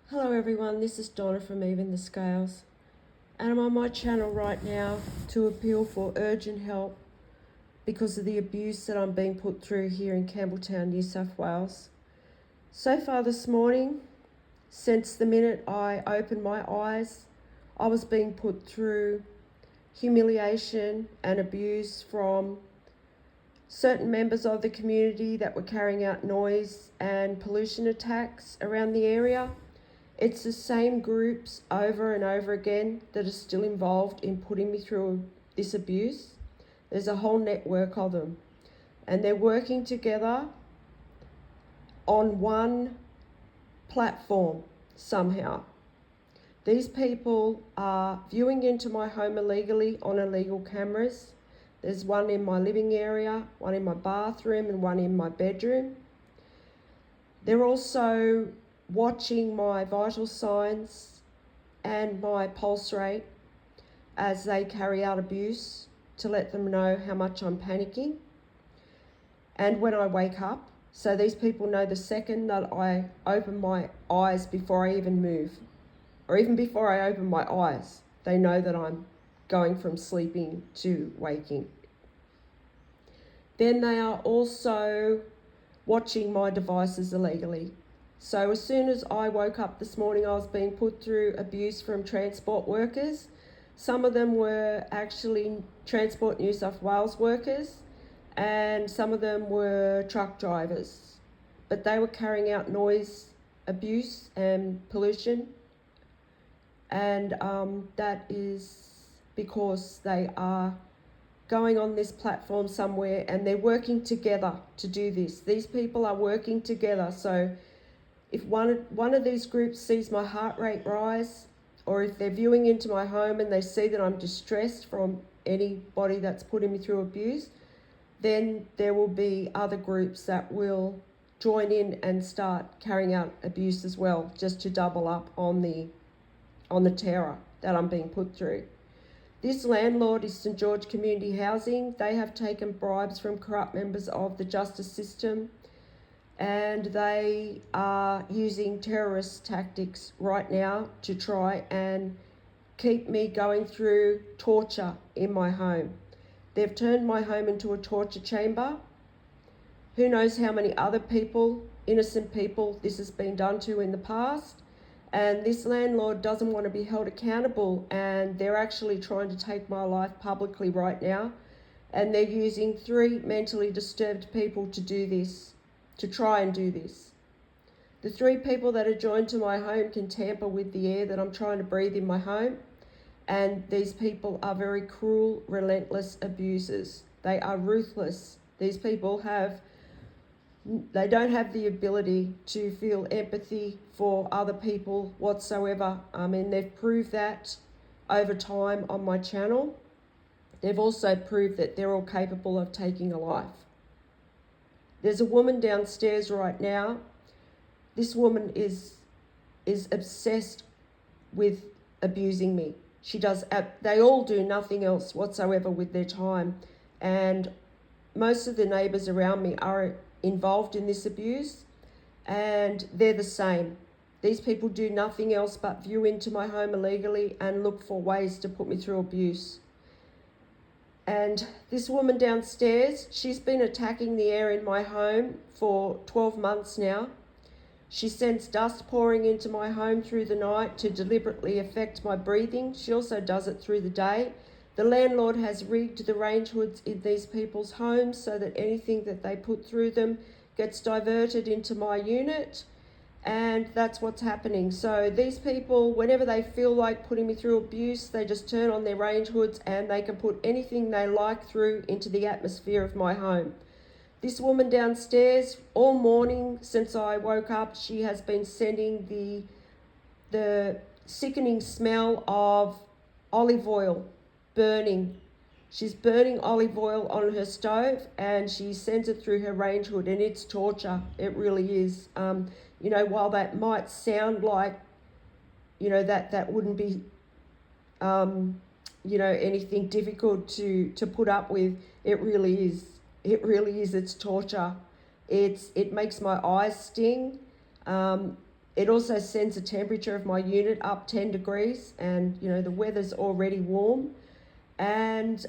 Hello everyone, this is Donna from Even the Scales, and I'm on my channel right now to appeal for urgent help because of the abuse that I'm being put through here in Campbelltown, New South Wales. So far this morning, since the minute I opened my eyes, I was being put through humiliation and abuse from certain members of the community that were carrying out noise and pollution attacks around the area. It's the same groups over and over again that are still involved in putting me through this abuse. There's a whole network of them, and they're working together on one platform somehow. These people are viewing into my home illegally on illegal cameras. There's one in my living area, one in my bathroom, and one in my bedroom. They're also watching my vital signs and my pulse rate as they carry out abuse to let them know how much I'm panicking. And when I wake up, so these people know the second that I open my eyes before I even move, or even before I open my eyes, they know that I'm going from sleeping to waking. Then they are also watching my devices illegally. So as soon as I woke up this morning, I was being put through abuse from transport workers. Some of them were actually Transport New South Wales workers, and some of them were truck drivers. But they were carrying out noise abuse and pollution, and that is because they are going on this platform somewhere and they're working together to do this. These people are working together. So if one of these groups sees my heart rate rise, or if they're viewing into my home and they see that I'm distressed from anybody that's putting me through abuse, then there will be other groups that will join in and start carrying out abuse as well, just to double up on the terror that I'm being put through. This landlord is St George Community Housing. They have taken bribes from corrupt members of the justice system, and they are using terrorist tactics right now to try and keep me going through torture in my home. They've turned my home into a torture chamber. Who knows how many other people, innocent people, this has been done to in the past. And this landlord doesn't want to be held accountable, and they're actually trying to take my life publicly right now. And they're using 3 mentally disturbed people to do this. To try and do this. The 3 people that are joined to my home can tamper with the air that I'm trying to breathe in my home, and these people are very cruel, relentless abusers. They are ruthless. These people they don't have the ability to feel empathy for other people whatsoever. I mean, they've proved that over time on my channel. They've also proved that they're all capable of taking a life. There's a woman downstairs right now. This woman is obsessed with abusing me. They all do nothing else whatsoever with their time. And most of the neighbours around me are involved in this abuse, and they're the same. These people do nothing else but view into my home illegally and look for ways to put me through abuse. And this woman downstairs, she's been attacking the air in my home for 12 months now. She sends dust pouring into my home through the night to deliberately affect my breathing. She also does it through the day. The landlord has rigged the range hoods in these people's homes so that anything that they put through them gets diverted into my unit. And that's what's happening. So these people, whenever they feel like putting me through abuse, they just turn on their range hoods and they can put anything they like through into the atmosphere of my home. This woman downstairs, all morning since I woke up, she has been sending the sickening smell of olive oil burning. She's burning olive oil on her stove and she sends it through her range hood, and it's torture. It really is. While that might sound like, that wouldn't be, anything difficult to put up with, it really is. It really is. It's torture. It makes my eyes sting. It also sends the temperature of my unit up 10 degrees, and the weather's already warm. And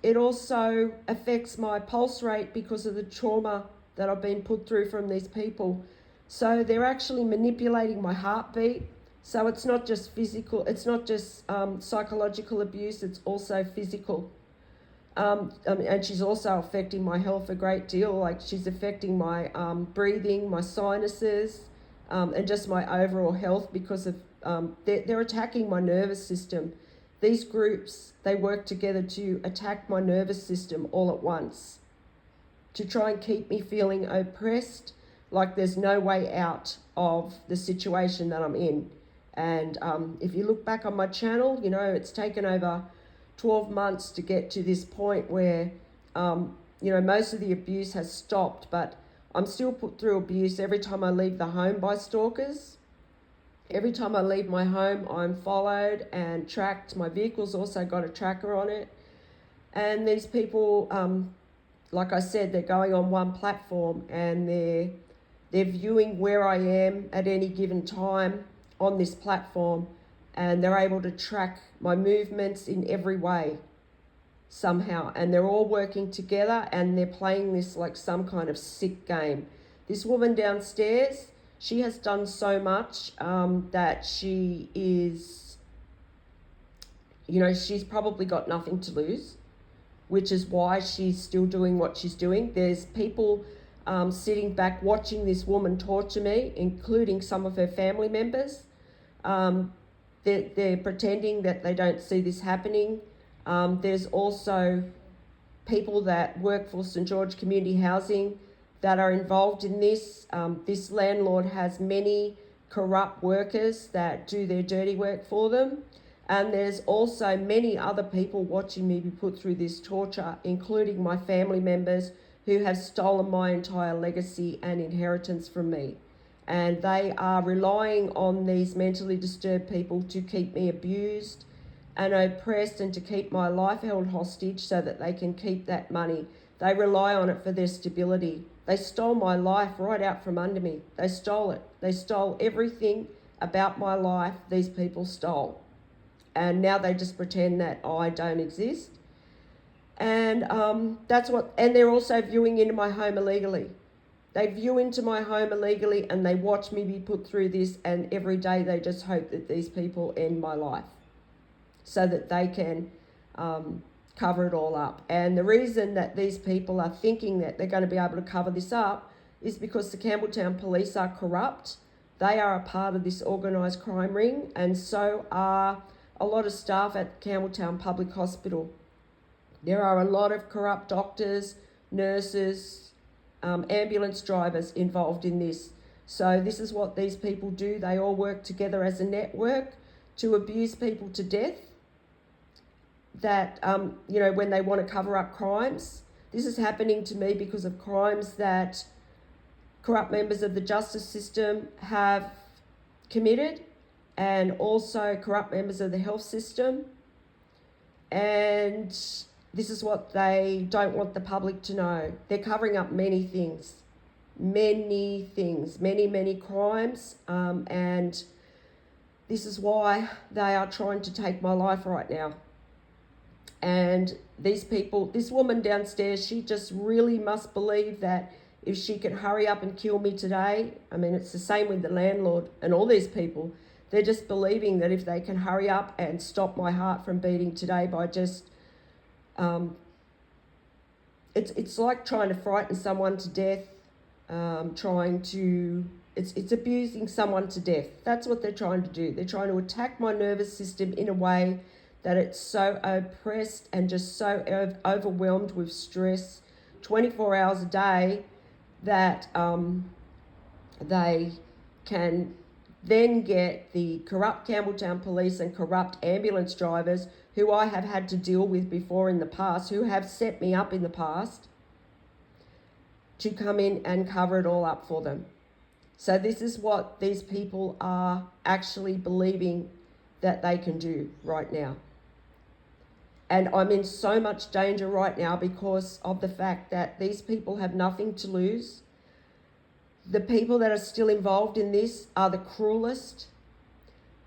it also affects my pulse rate because of the trauma that I've been put through from these people. So they're actually manipulating my heartbeat. So it's not just physical, it's not just psychological abuse, it's also physical. And she's also affecting my health a great deal. Like, she's affecting my breathing, my sinuses, and just my overall health because of they're attacking my nervous system. These groups, they work together to attack my nervous system all at once, to try and keep me feeling oppressed, like there's no way out of the situation that I'm in. And if you look back on my channel, it's taken over 12 months to get to this point where, most of the abuse has stopped, but I'm still put through abuse every time I leave the home by stalkers. Every time I leave my home, I'm followed and tracked. My vehicle's also got a tracker on it. And these people, like I said, they're going on one platform, and they're viewing where I am at any given time on this platform, and they're able to track my movements in every way somehow. And they're all working together, and they're playing this like some kind of sick game. This woman downstairs, she has done so much that she is, she's probably got nothing to lose, which is why she's still doing what she's doing. There's people sitting back watching this woman torture me, including some of her family members. They're pretending that they don't see this happening. There's also people that work for St. George Community Housing that are involved in this. This landlord has many corrupt workers that do their dirty work for them. And there's also many other people watching me be put through this torture, including my family members who have stolen my entire legacy and inheritance from me. And they are relying on these mentally disturbed people to keep me abused and oppressed, and to keep my life held hostage so that they can keep that money. They rely on it for their stability. They stole my life right out from under me. They stole it. They stole everything about my life. These people stole. And now they just pretend that I don't exist. And and they're also viewing into my home illegally. They view into my home illegally, and they watch me be put through this, and every day they just hope that these people end my life so that they can cover it all up. And the reason that these people are thinking that they're going to be able to cover this up is because the Campbelltown police are corrupt. They are a part of this organised crime ring, and so are a lot of staff at Campbelltown Public Hospital. There are a lot of corrupt doctors, nurses, ambulance drivers involved in this. So this is what these people do. They all work together as a network to abuse people to death. That, when they want to cover up crimes. This is happening to me because of crimes that corrupt members of the justice system have committed, and also corrupt members of the health system. And this is what they don't want the public to know. They're covering up many things, many crimes. And this is why they are trying to take my life right now. And these people, this woman downstairs, she just really must believe that if she can hurry up and kill me today, it's the same with the landlord and all these people. They're just believing that if they can hurry up and stop my heart from beating today by just, it's like trying to frighten someone to death, it's abusing someone to death. That's what they're trying to do. They're trying to attack my nervous system in a way that it's so oppressed and just so overwhelmed with stress 24 hours a day that they can then get the corrupt Campbelltown police and corrupt ambulance drivers, who I have had to deal with before in the past, who have set me up in the past, to come in and cover it all up for them. So this is what these people are actually believing that they can do right now. And I'm in so much danger right now because of the fact that these people have nothing to lose. The people that are still involved in this are the cruelest.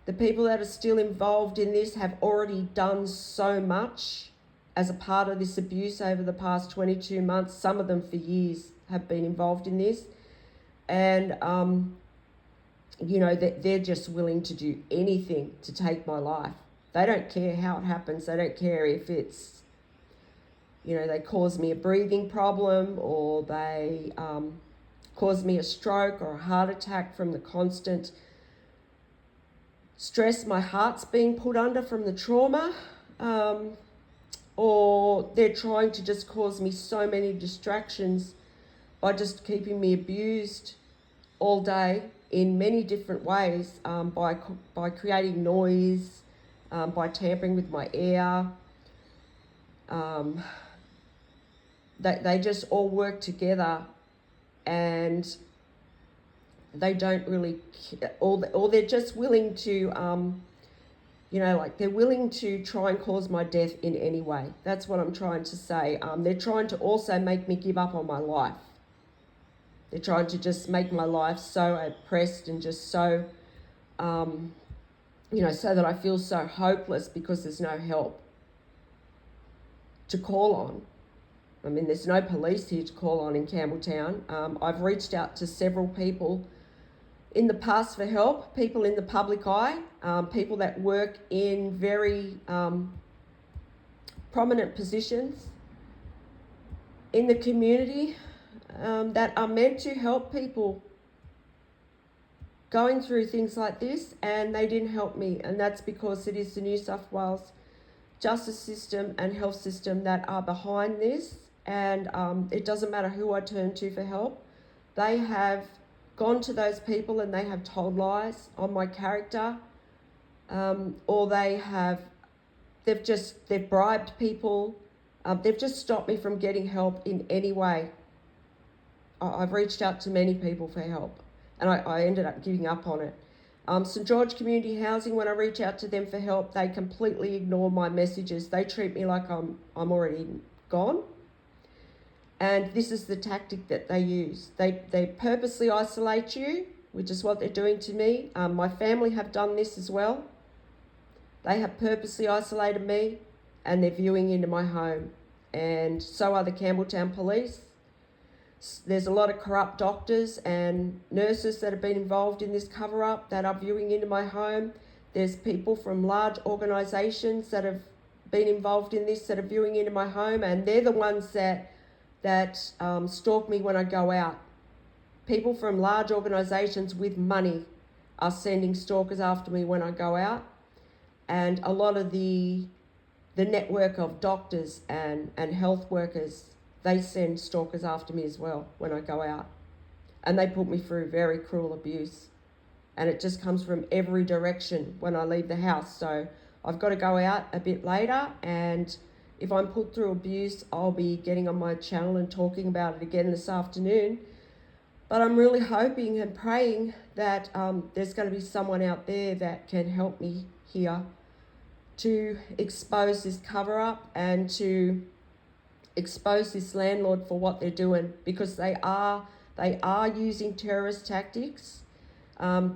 The people that are still involved in this have already done so much as a part of this abuse over the past 22 months. Some of them for years have been involved in this. And, they're just willing to do anything to take my life. They don't care how it happens. They don't care if it's, they cause me a breathing problem, or they cause me a stroke or a heart attack from the constant stress my heart's being put under from the trauma, or they're trying to just cause me so many distractions by just keeping me abused all day in many different ways, by creating noise, by tampering with my air. They just all work together, and they don't really, or they're just willing to, they're willing to try and cause my death in any way. That's what I'm trying to say. They're trying to also make me give up on my life. They're trying to just make my life so oppressed and just so, so that I feel so hopeless because there's no help to call on. I mean, there's no police here to call on in Campbelltown. I've reached out to several people in the past for help, people in the public eye, people that work in very prominent positions in the community, that are meant to help people going through things like this, and they didn't help me. And that's because it is the New South Wales justice system and health system that are behind this. And it doesn't matter who I turn to for help. They have gone to those people and they have told lies on my character, or they've bribed people. They've just stopped me from getting help in any way. I've reached out to many people for help, and I ended up giving up on it. St George Community Housing, when I reach out to them for help, they completely ignore my messages. They treat me like I'm already gone. And this is the tactic that they use. They purposely isolate you, which is what they're doing to me. My family have done this as well. They have purposely isolated me, and they're viewing into my home. And so are the Campbelltown police. There's a lot of corrupt doctors and nurses that have been involved in this cover-up that are viewing into my home. There's people from large organisations that have been involved in this that are viewing into my home, and they're the ones that stalk me when I go out. People from large organisations with money are sending stalkers after me when I go out, and a lot of the network of doctors and health workers, they send stalkers after me as well when I go out. And they put me through very cruel abuse. And it just comes from every direction when I leave the house. So I've got to go out a bit later, and if I'm put through abuse, I'll be getting on my channel and talking about it again this afternoon. But I'm really hoping and praying that there's going to be someone out there that can help me here to expose this cover-up and to expose this landlord for what they're doing, because they are using terrorist tactics.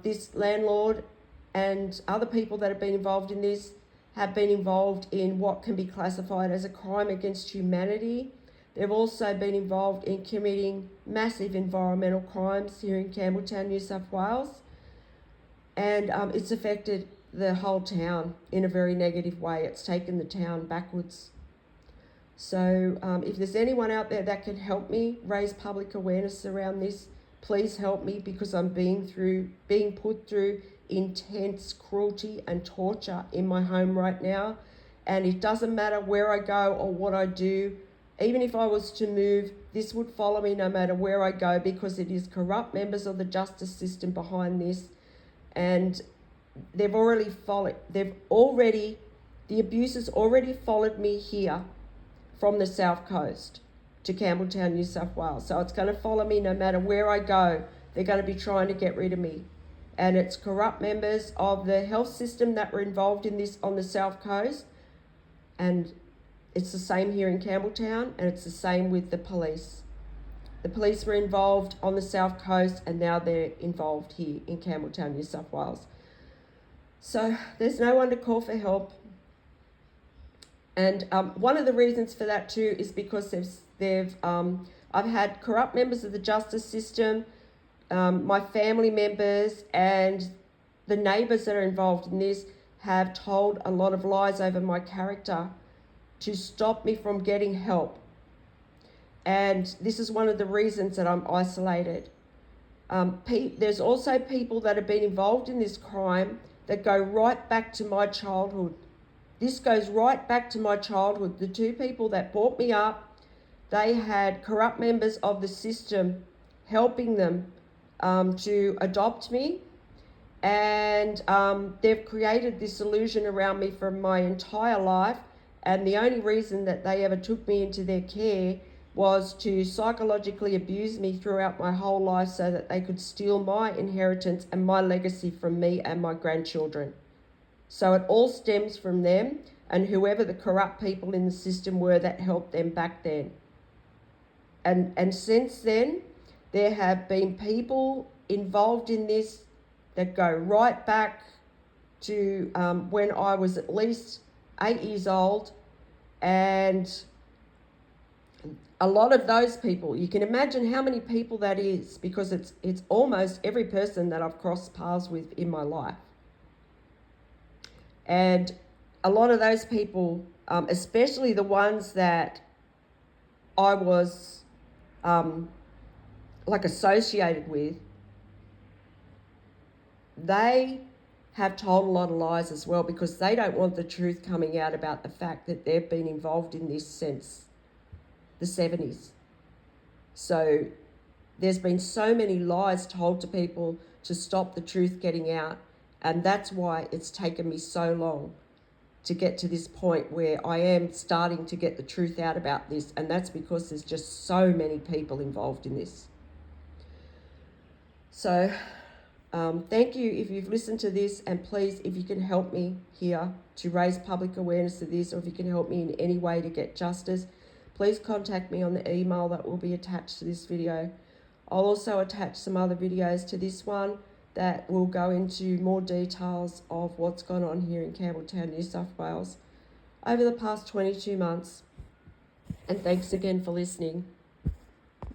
This landlord and other people that have been involved in this have been involved in what can be classified as a crime against humanity. They've also been involved in committing massive environmental crimes here in Campbelltown, New South Wales. And it's affected the whole town in a very negative way. It's taken the town backwards. So if there's anyone out there that can help me raise public awareness around this, please help me, because I'm being put through intense cruelty and torture in my home right now. And it doesn't matter where I go or what I do. Even if I was to move, this would follow me no matter where I go, because it is corrupt members of the justice system behind this. And the abuse has already followed me here from the South Coast to Campbelltown, New South Wales. So it's going to follow me no matter where I go. They're going to be trying to get rid of me. And it's corrupt members of the health system that were involved in this on the South Coast. And it's the same here in Campbelltown, and it's the same with the police. The police were involved on the South Coast, and now they're involved here in Campbelltown, New South Wales. So there's no one to call for help. And one of the reasons for that too is because I've had corrupt members of the justice system, my family members and the neighbours that are involved in this have told a lot of lies over my character to stop me from getting help. And this is one of the reasons that I'm isolated. There's also people that have been involved in this crime that go right back to my childhood. This goes right back to my childhood. The two people that brought me up, they had corrupt members of the system helping them to adopt me. And they've created this illusion around me for my entire life. And the only reason that they ever took me into their care was to psychologically abuse me throughout my whole life so that they could steal my inheritance and my legacy from me and my grandchildren. So it all stems from them and whoever the corrupt people in the system were that helped them back then. And since then, there have been people involved in this that go right back to when I was at least 8 years old. And a lot of those people, you can imagine how many people that is, because it's almost every person that I've crossed paths with in my life. And a lot of those people, especially the ones that I was associated with, they have told a lot of lies as well because they don't want the truth coming out about the fact that they've been involved in this since the 70s. So there's been so many lies told to people to stop the truth getting out. And that's why it's taken me so long to get to this point where I am starting to get the truth out about this. And that's because there's just so many people involved in this. So thank you if you've listened to this, and please, if you can help me here to raise public awareness of this, or if you can help me in any way to get justice, please contact me on the email that will be attached to this video. I'll also attach some other videos to this one that will go into more details of what's gone on here in Campbelltown, New South Wales over the past 22 months. And thanks again for listening.